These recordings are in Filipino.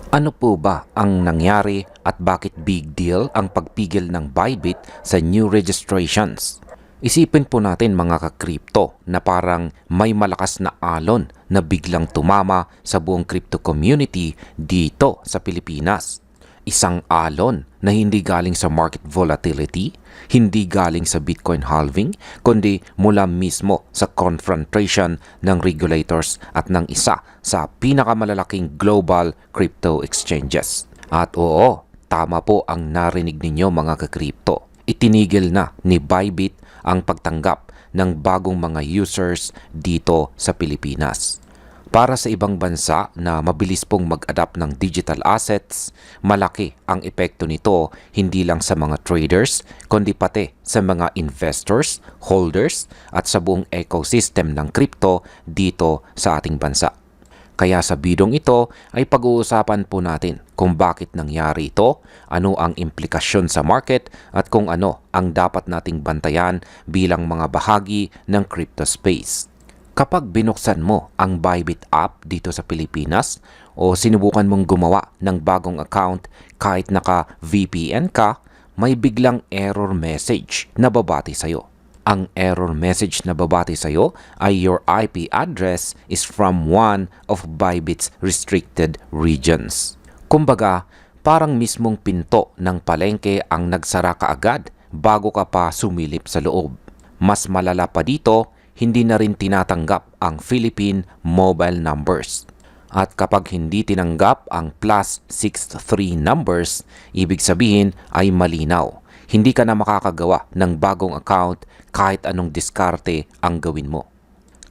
Ano po ba ang nangyari at bakit big deal ang pagpigil ng Bybit sa new registrations? Isipin po natin mga ka-crypto na parang may malakas na alon na biglang tumama sa buong crypto community dito sa Pilipinas. Isang alon na hindi galing sa market volatility, hindi galing sa Bitcoin halving, kundi mula mismo sa confrontation ng regulators at ng isa sa pinakamalalaking global crypto exchanges. At oo, tama po ang narinig ninyo mga ka-crypto. Itinigil na ni Bybit ang pagtanggap ng bagong mga users dito sa Pilipinas. Para sa ibang bansa na mabilis pong mag-adapt ng digital assets, malaki ang epekto nito hindi lang sa mga traders, kundi pati sa mga investors, holders, at sa buong ecosystem ng crypto dito sa ating bansa. Kaya sa bidong ito ay pag-uusapan po natin kung bakit nangyari ito, ano ang implikasyon sa market at kung ano ang dapat nating bantayan bilang mga bahagi ng crypto space. Kapag binuksan mo ang Bybit app dito sa Pilipinas o sinubukan mong gumawa ng bagong account kahit naka-VPN ka, may biglang error message na babati sa'yo. Ang error message na babati sa'yo ay your IP address is from one of Bybit's restricted regions. Kumbaga, parang mismong pinto ng palengke ang nagsara kaagad bago ka pa sumilip sa loob. Mas malala pa dito, hindi na rin tinatanggap ang Philippine mobile numbers. At kapag hindi tinanggap ang +63 numbers, ibig sabihin ay malinaw. Hindi ka na makakagawa ng bagong account kahit anong diskarte ang gawin mo.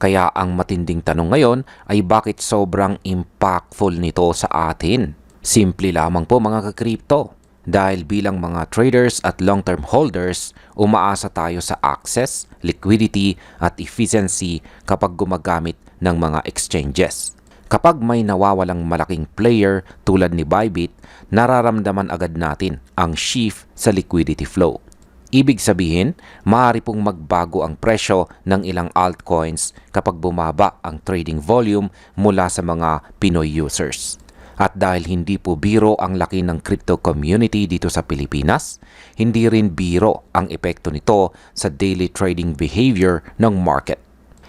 Kaya ang matinding tanong ngayon ay bakit sobrang impactful nito sa atin? Simple lamang po mga ka-crypto. Dahil bilang mga traders at long-term holders, umaasa tayo sa access, liquidity at efficiency kapag gumagamit ng mga exchanges. Kapag may nawawalang malaking player tulad ni Bybit, nararamdaman agad natin ang shift sa liquidity flow. Ibig sabihin, maaari pong magbago ang presyo ng ilang altcoins kapag bumaba ang trading volume mula sa mga Pinoy users. At dahil hindi po biro ang laki ng crypto community dito sa Pilipinas, hindi rin biro ang epekto nito sa daily trading behavior ng market.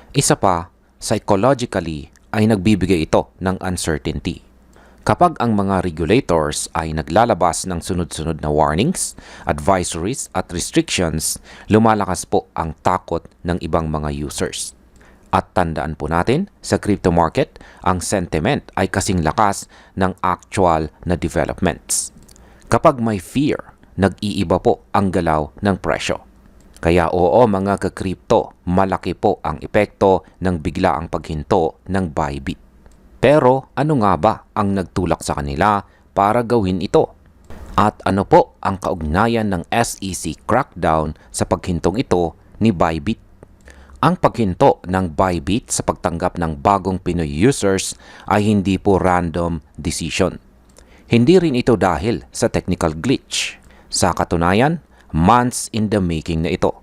Isa pa, psychologically ay nagbibigay ito ng uncertainty. Kapag ang mga regulators ay naglalabas ng sunod-sunod na warnings, advisories at restrictions, lumalakas po ang takot ng ibang mga users. At tandaan po natin, sa crypto market, ang sentiment ay kasing lakas ng actual na developments. Kapag may fear, nag-iiba po ang galaw ng presyo. Kaya oo mga ka-crypto, malaki po ang epekto ng biglaang paghinto ng Bybit. Pero ano nga ba ang nagtulak sa kanila para gawin ito? At ano po ang kaugnayan ng SEC crackdown sa paghintong ito ni Bybit? Ang paghinto ng Bybit sa pagtanggap ng bagong Pinoy users ay hindi po random decision. Hindi rin ito dahil sa technical glitch. Sa katunayan, months in the making na ito.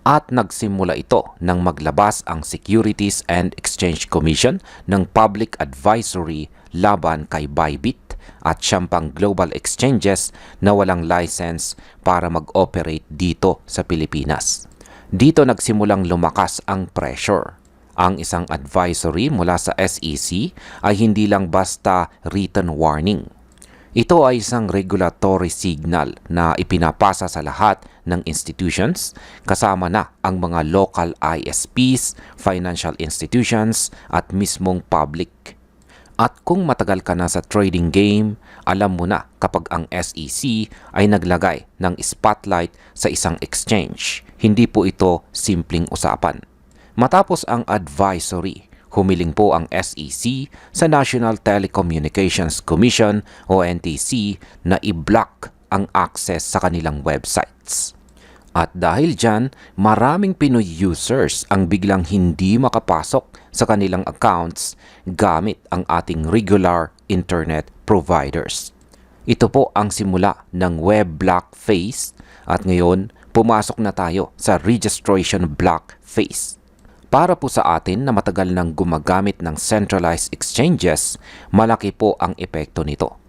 At nagsimula ito nang maglabas ang Securities and Exchange Commission ng public advisory laban kay Bybit at siyang pang global exchanges na walang license para mag-operate dito sa Pilipinas. Dito nagsimulang lumakas ang pressure. Ang isang advisory mula sa SEC ay hindi lang basta written warning. Ito ay isang regulatory signal na ipinapasa sa lahat ng institutions, kasama na ang mga local ISPs, financial institutions at mismong public. At kung matagal ka na sa trading game, alam mo na kapag ang SEC ay naglagay ng spotlight sa isang exchange, hindi po ito simpleng usapan. Matapos ang advisory, humiling po ang SEC sa National Telecommunications Commission o NTC na i-block ang access sa kanilang websites. At dahil dyan, maraming Pinoy users ang biglang hindi makapasok sa kanilang accounts gamit ang ating regular internet providers. Ito po ang simula ng web block phase at ngayon pumasok na tayo sa registration block phase. Para po sa atin na matagal nang gumagamit ng centralized exchanges, malaki po ang epekto nito.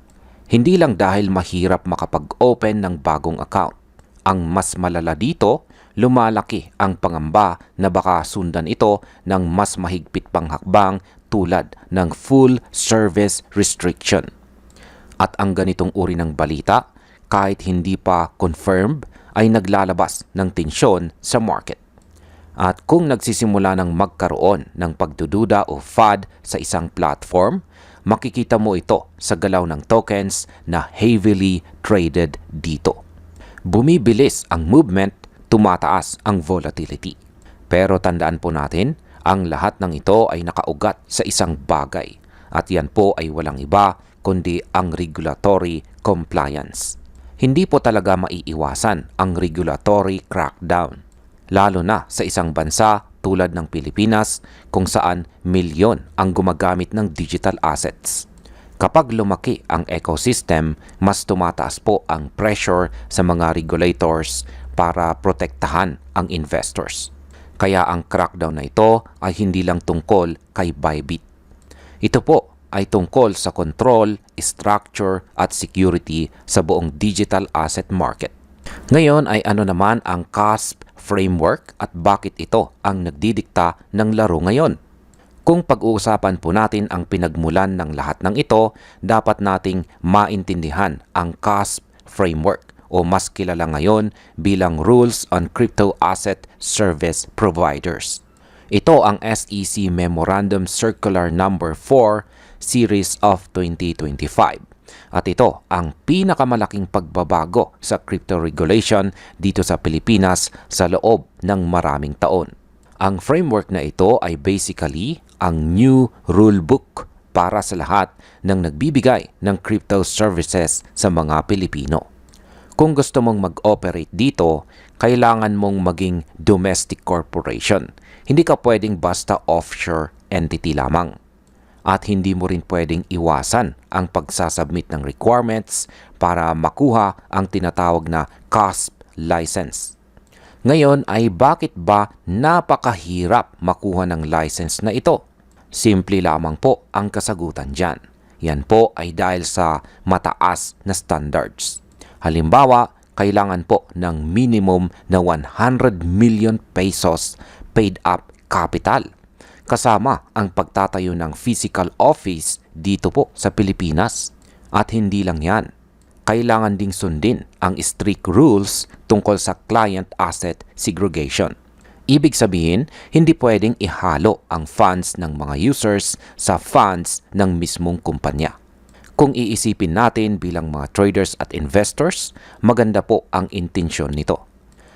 Hindi lang dahil mahirap makapag-open ng bagong account. Ang mas malala dito, lumalaki ang pangamba na baka sundan ito ng mas mahigpit pang hakbang tulad ng full service restriction. At ang ganitong uri ng balita, kahit hindi pa confirmed, ay naglalabas ng tensyon sa market. At kung nagsisimula ng magkaroon ng pagdududa o FUD sa isang platform, makikita mo ito sa galaw ng tokens na heavily traded dito. Bumibilis ang movement, tumataas ang volatility. Pero tandaan po natin, ang lahat ng ito ay nakaugat sa isang bagay. At yan po ay walang iba kundi ang regulatory compliance. Hindi po talaga maiiwasan ang regulatory crackdown, lalo na sa isang bansa tulad ng Pilipinas kung saan milyon ang gumagamit ng digital assets. Kapag lumaki ang ecosystem, mas tumataas po ang pressure sa mga regulators para protektahan ang investors. Kaya ang crackdown na ito ay hindi lang tungkol kay Bybit. Ito po ay tungkol sa control, structure at security sa buong digital asset market. Ngayon ay ano naman ang CASP framework at bakit ito ang nagdidikta ng laro ngayon? Kung pag-uusapan po natin ang pinagmulan ng lahat ng ito, dapat nating maintindihan ang CASP framework o mas kilala ngayon bilang Rules on Crypto Asset Service Providers. Ito ang SEC Memorandum Circular Number 4 Series of 2025. At ito ang pinakamalaking pagbabago sa crypto regulation dito sa Pilipinas sa loob ng maraming taon. Ang framework na ito ay basically ang new rulebook para sa lahat ng nagbibigay ng crypto services sa mga Pilipino. Kung gusto mong mag-operate dito, kailangan mong maging domestic corporation. Hindi ka pwedeng basta offshore entity lamang. At hindi mo rin pwedeng iwasan ang pagsasubmit ng requirements para makuha ang tinatawag na CASP license. Ngayon ay bakit ba napakahirap makuha ng license na ito? Simple lamang po ang kasagutan dyan. Yan po ay dahil sa mataas na standards. Halimbawa, kailangan po ng minimum na 100 million pesos paid up capital. Kasama ang pagtatayo ng physical office dito po sa Pilipinas. At hindi lang yan. Kailangan ding sundin ang strict rules tungkol sa client asset segregation. Ibig sabihin, hindi pwedeng ihalo ang funds ng mga users sa funds ng mismong kumpanya. Kung iisipin natin bilang mga traders at investors, maganda po ang intensyon nito.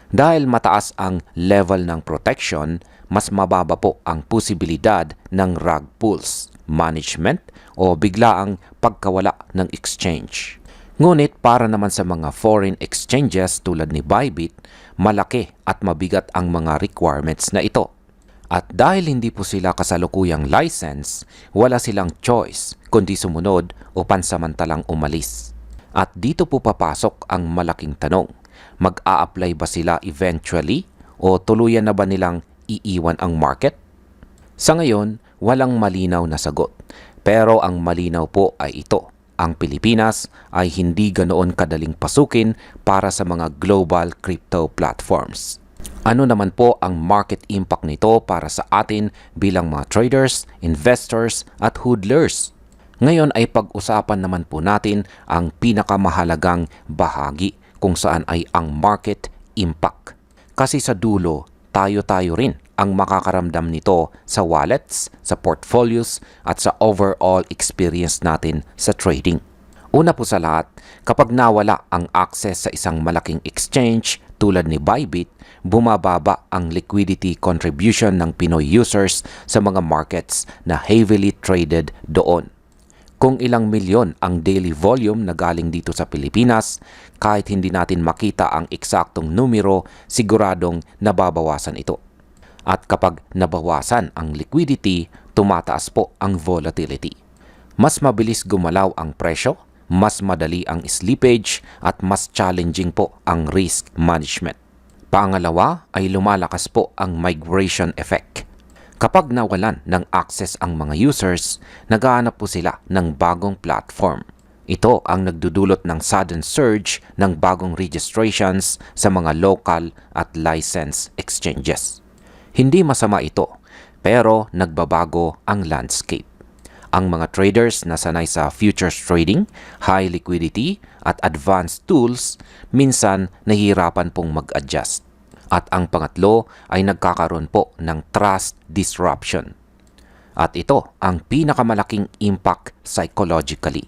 Dahil mataas ang level ng protection, mas mababa po ang posibilidad ng rug pulls, management o biglaang pagkawala ng exchange. Ngunit para naman sa mga foreign exchanges tulad ni Bybit, malaki at mabigat ang mga requirements na ito. At dahil hindi po sila kasalukuyang license, wala silang choice kundi sumunod o pansamantalang umalis. At dito po papasok ang malaking tanong, mag-a-apply ba sila eventually o tuluyan na ba nilang iiwan ang market? Sa ngayon, walang malinaw na sagot. Pero ang malinaw po ay ito. Ang Pilipinas ay hindi ganoon kadaling pasukin para sa mga global crypto platforms. Ano naman po ang market impact nito para sa atin bilang mga traders, investors at hodlers? Ngayon ay pag-usapan naman po natin ang pinakamahalagang bahagi kung saan ay ang market impact. Kasi sa dulo, tayo-tayo rin ang makakaramdam nito sa wallets, sa portfolios at sa overall experience natin sa trading. Una po sa lahat, kapag nawala ang access sa isang malaking exchange tulad ni Bybit, bumababa ang liquidity contribution ng Pinoy users sa mga markets na heavily traded doon. Kung ilang milyon ang daily volume na galing dito sa Pilipinas, kahit hindi natin makita ang eksaktong numero, siguradong nababawasan ito. At kapag nabawasan ang liquidity, tumataas po ang volatility. Mas mabilis gumalaw ang presyo, mas madali ang slippage at mas challenging po ang risk management. Pangalawa ay lumalakas po ang migration effect. Kapag nawalan ng access ang mga users, naghahanap po sila ng bagong platform. Ito ang nagdudulot ng sudden surge ng bagong registrations sa mga local at license exchanges. Hindi masama ito, pero nagbabago ang landscape. Ang mga traders na sanay sa futures trading, high liquidity at advanced tools minsan nahihirapan pong mag-adjust. At ang pangatlo ay nagkakaroon po ng trust disruption. At ito ang pinakamalaking impact psychologically.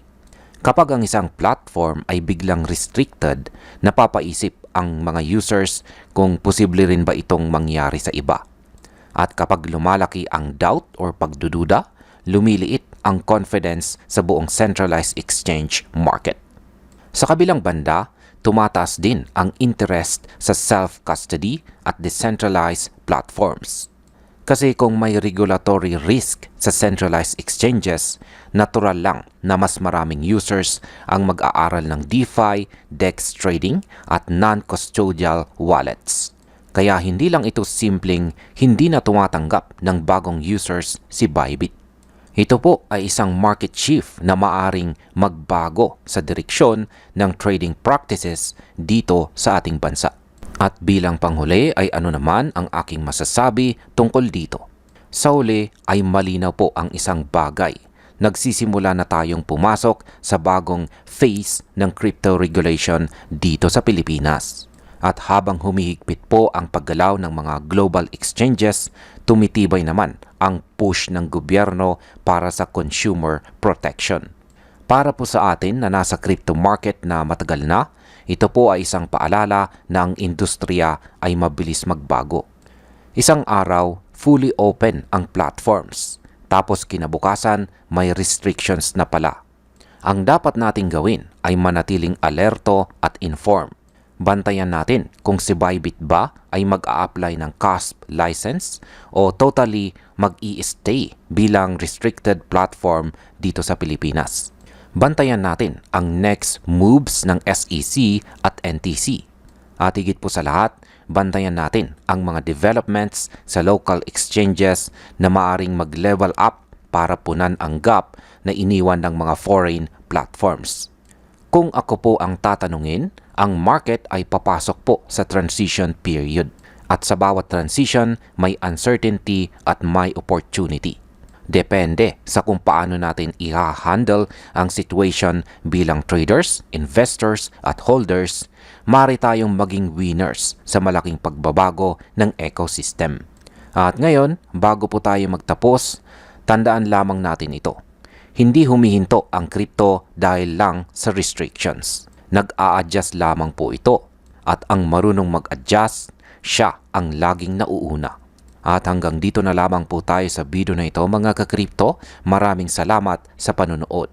Kapag ang isang platform ay biglang restricted, napapaisip ang mga users kung posible rin ba itong mangyari sa iba. At kapag lumalaki ang doubt or pagdududa, lumiliit ang confidence sa buong centralized exchange market. Sa kabilang banda, tumataas din ang interest sa self-custody at decentralized platforms. Kasi kung may regulatory risk sa centralized exchanges, natural lang na mas maraming users ang mag-aaral ng DeFi, DEX trading at non-custodial wallets. Kaya hindi lang ito simpleng hindi na tumatanggap ng bagong users si Bybit. Ito po ay isang market shift na maaring magbago sa direksyon ng trading practices dito sa ating bansa. At bilang panghuli ay ano naman ang aking masasabi tungkol dito. Sa huli ay malinaw po ang isang bagay. Nagsisimula na tayong pumasok sa bagong phase ng crypto regulation dito sa Pilipinas. At habang humihigpit po ang paggalaw ng mga global exchanges, tumitibay naman ang push ng gobyerno para sa consumer protection. Para po sa atin na nasa crypto market na matagal na, ito po ay isang paalala na ang industriya ay mabilis magbago. Isang araw, fully open ang platforms. Tapos kinabukasan, may restrictions na pala. Ang dapat nating gawin ay manatiling alerto at informed. Bantayan natin kung si Bybit ba ay mag-a-apply ng CASP license o totally mag-i-stay bilang restricted platform dito sa Pilipinas. Bantayan natin ang next moves ng SEC at NTC. At higit po sa lahat, bantayan natin ang mga developments sa local exchanges na maaring mag-level up para punan ang gap na iniwan ng mga foreign platforms. Kung ako po ang tatanungin, ang market ay papasok po sa transition period. At sa bawat transition, may uncertainty at may opportunity. Depende sa kung paano natin i-handle ang situation bilang traders, investors at holders, maaari tayong maging winners sa malaking pagbabago ng ecosystem. At ngayon, bago po tayo magtapos, tandaan lamang natin ito. Hindi humihinto ang crypto dahil lang sa restrictions. Nag-a-adjust lamang po ito. At ang marunong mag-adjust, siya ang laging nauuna. At hanggang dito na lamang po tayo sa video na ito mga ka-crypto. Maraming salamat sa panonood.